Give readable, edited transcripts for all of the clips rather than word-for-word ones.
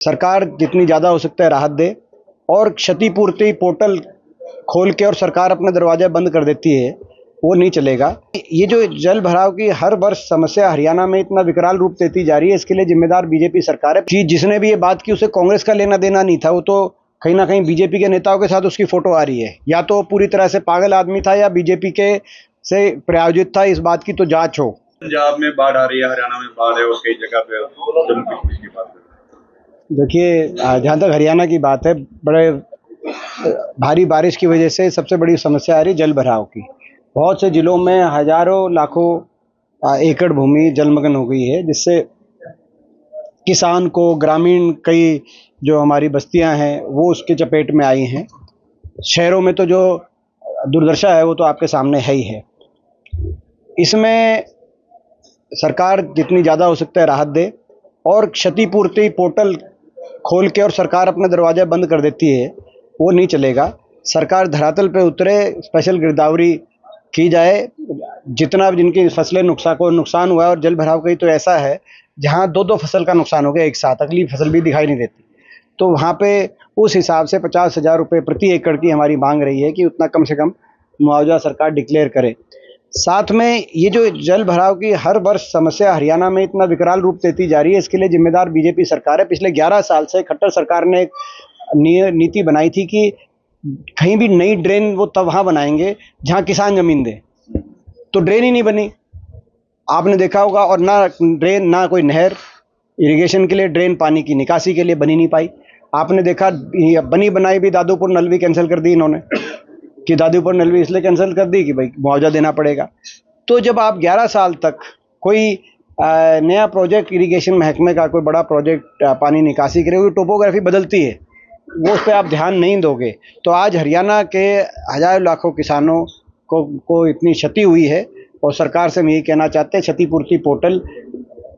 सरकार जितनी ज़्यादा हो सकता है राहत दे और क्षतिपूर्ति पोर्टल खोल के और सरकार अपने दरवाजे बंद कर देती है, वो नहीं चलेगा। ये जो जल भराव की हर वर्ष समस्या हरियाणा में इतना विकराल रूप लेती जा रही है, इसके लिए जिम्मेदार बीजेपी सरकार है कि जिसने भी ये बात की उसे कांग्रेस का लेना देना नहीं था। वो तो कहीं ना कहीं बीजेपी के नेताओं के साथ उसकी फोटो आ रही है। या तो पूरी तरह से पागल आदमी था या बीजेपी के से प्रायोजित था। इस बात की तो जांच हो। पंजाब में बाढ़ आ रही है, हरियाणा में बाढ़ है और कई जगह पे जम्मू कश्मीर की बात है। देखिए, जहाँ तक हरियाणा की बात है, बड़े भारी बारिश की वजह से सबसे बड़ी समस्या आ रही है जल भराव की। बहुत से जिलों में हजारों लाखों एकड़ भूमि जलमग्न हो गई है, जिससे किसान को, ग्रामीण कई जो हमारी बस्तियां हैं वो उसके चपेट में आई हैं। शहरों में तो जो दुर्दशा है वो तो आपके सामने है ही है। इसमें सरकार जितनी ज़्यादा हो सकता है राहत दे और क्षतिपूर्ति पोर्टल खोल के और सरकार अपने दरवाजे बंद कर देती है, वो नहीं चलेगा। सरकार धरातल पे उतरे, स्पेशल गिरदावरी की जाए। जितना भी जिनकी फसलें नुकसान हुआ है, और जल भराव कई तो ऐसा है जहाँ दो दो फसल का नुकसान हो गया एक साथ, अगली फसल भी दिखाई नहीं देती। तो वहाँ पे उस हिसाब से 50,000 रुपये प्रति एकड़ की हमारी मांग रही है कि उतना कम से कम मुआवजा सरकार डिक्लेयर करे। साथ में ये जो जल भराव की हर वर्ष समस्या हरियाणा में इतना विकराल रूप लेती जा रही है, इसके लिए जिम्मेदार बीजेपी सरकार है। पिछले 11 साल से खट्टर सरकार ने एक नीति बनाई थी कि कहीं भी नई ड्रेन वो तब वहाँ बनाएंगे जहाँ किसान जमीन दे। तो ड्रेन ही नहीं बनी, आपने देखा होगा। और ना ड्रेन, ना कोई नहर इरिगेशन के लिए, ड्रेन पानी की निकासी के लिए बनी नहीं पाई। आपने देखा बनी बनाई भी दादूपुर नल भी कैंसिल कर दी इन्होंने, कि दादूपुर नल भी इसलिए कैंसिल कर दी कि भाई मुआवजा देना पड़ेगा। तो जब आप 11 साल तक कोई नया प्रोजेक्ट इरिगेशन महकमे का, कोई बड़ा प्रोजेक्ट पानी निकासी के लिए, टोपोग्राफी बदलती है, वो उस पर आप ध्यान नहीं दोगे, तो आज हरियाणा के हजारों लाखों किसानों को इतनी क्षति हुई है। और सरकार से हम यही कहना चाहते हैं, क्षतिपूर्ति पोर्टल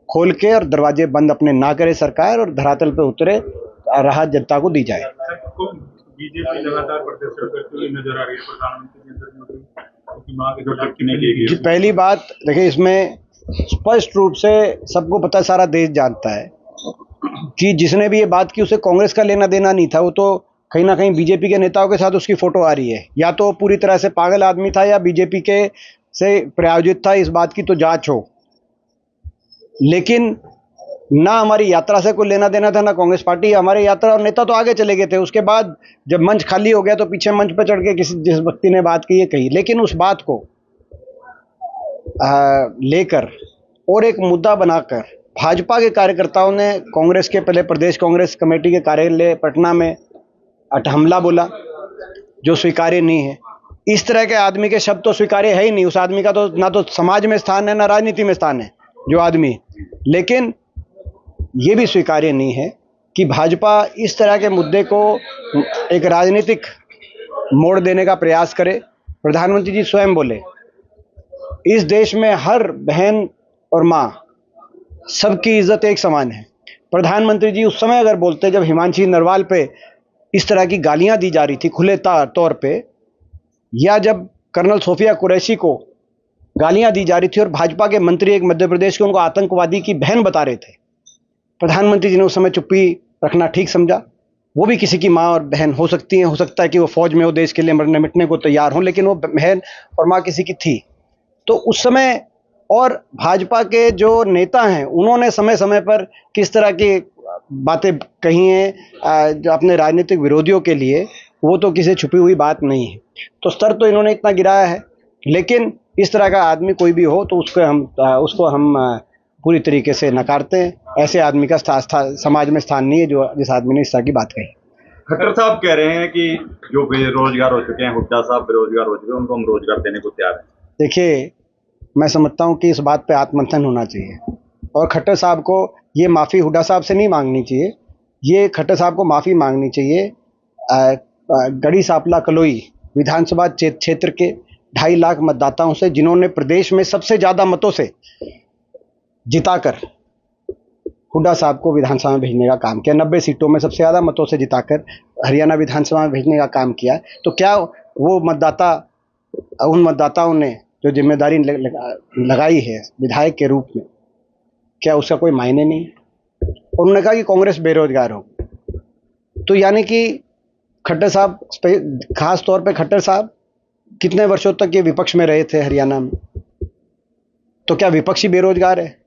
खोल के और दरवाजे बंद अपने ना करे सरकार, और धरातल पे उतरे, राहत जनता को दी जाए। बीजेपी लगातार प्रदर्शन करती हुई नजर आ रही है, प्रधानमंत्री नरेंद्र मोदी की मांग जो रखने के लिए। पहली बात देखिए, इसमें स्पष्ट रूप से सबको पता, सारा देश जानता है कि जिसने भी ये बात की उसे कांग्रेस का लेना देना नहीं था। वो तो कहीं ना कहीं बीजेपी के नेताओं के साथ उसकी फोटो आ रही है। या तो पूरी तरह से पागल आदमी था या बीजेपी के से प्रायोजित था। इस बात की तो जांच हो। लेकिन ना हमारी यात्रा से कोई लेना देना था, ना कांग्रेस पार्टी। हमारे यात्रा और नेता तो आगे चले गए थे। उसके बाद जब मंच खाली हो गया तो पीछे मंच पर चढ़ के जिस व्यक्ति ने बात की है कही। लेकिन उस बात को लेकर और एक मुद्दा बनाकर भाजपा के कार्यकर्ताओं ने कांग्रेस के पहले प्रदेश कांग्रेस कमेटी के कार्यालय पटना में हमला बोला, जो स्वीकार्य नहीं है। इस तरह के आदमी के शब्द तो स्वीकार्य है ही नहीं। उस आदमी का तो ना तो समाज में स्थान है, ना राजनीति में स्थान है जो आदमी। लेकिन ये भी स्वीकार्य नहीं है कि भाजपा इस तरह के मुद्दे को एक राजनीतिक मोड़ देने का प्रयास करे। प्रधानमंत्री जी स्वयं बोले, इस देश में हर बहन और माँ, सबकी इज्जत एक समान है। प्रधानमंत्री जी उस समय अगर बोलते, जब हिमांशी नरवाल पे इस तरह की गालियां दी जा रही थी खुले तौर पे, या जब कर्नल सोफिया कुरैशी को गालियां दी जा रही थी और भाजपा के मंत्री एक मध्य प्रदेश के उनको आतंकवादी की बहन बता रहे थे, प्रधानमंत्री जी ने उस समय चुप्पी रखना ठीक समझा। वो भी किसी की माँ और बहन हो सकती हैं, हो सकता है कि वो फौज में हो, देश के लिए मरने मिटने को तैयार हो, लेकिन वो बहन और माँ किसी की थी। तो उस समय, और भाजपा के जो नेता हैं उन्होंने समय समय पर किस तरह की बातें कही हैं जो अपने राजनीतिक विरोधियों के लिए, वो तो किसी छुपी हुई बात नहीं है। तो स्तर तो इन्होंने इतना गिराया है। लेकिन इस तरह का आदमी कोई भी हो तो उसको हम पूरी तरीके से नकारते हैं। ऐसे आदमी का समाज में स्थान नहीं है जिस आदमी ने इस तरह की बात कही। खट्टर साहब कह रहे हैं कि जो बेरोजगार हो चुके हैं, हुड्डा साहब बेरोजगार हो चुके हैं, उनको हम रोजगार देने को तैयार हैं। देखिए, मैं समझता हूँ कि इस बात पे आत्ममंथन होना चाहिए, और खट्टर साहब को ये माफ़ी हुड्डा साहब से नहीं मांगनी चाहिए। ये खट्टर साहब को माफ़ी मांगनी चाहिए गढ़ी सांपला कलोई विधानसभा क्षेत्र के 2.5 लाख मतदाताओं से, जिन्होंने प्रदेश में सबसे ज़्यादा मतों से जिताकर हुड्डा साहब को विधानसभा में भेजने का काम किया। 90 सीटों में सबसे ज़्यादा मतों से जिताकर हरियाणा विधानसभा में भेजने का काम किया। तो क्या वो उन मतदाताओं ने जो जिम्मेदारी लगाई है विधायक के रूप में, क्या उसका कोई मायने नहीं है? उन्होंने कहा कि कांग्रेस बेरोजगार हो। तो यानी कि खट्टर साहब, खास तौर पे खट्टर साहब कितने वर्षों तक ये विपक्ष में रहे थे हरियाणा में, तो क्या विपक्षी बेरोजगार है?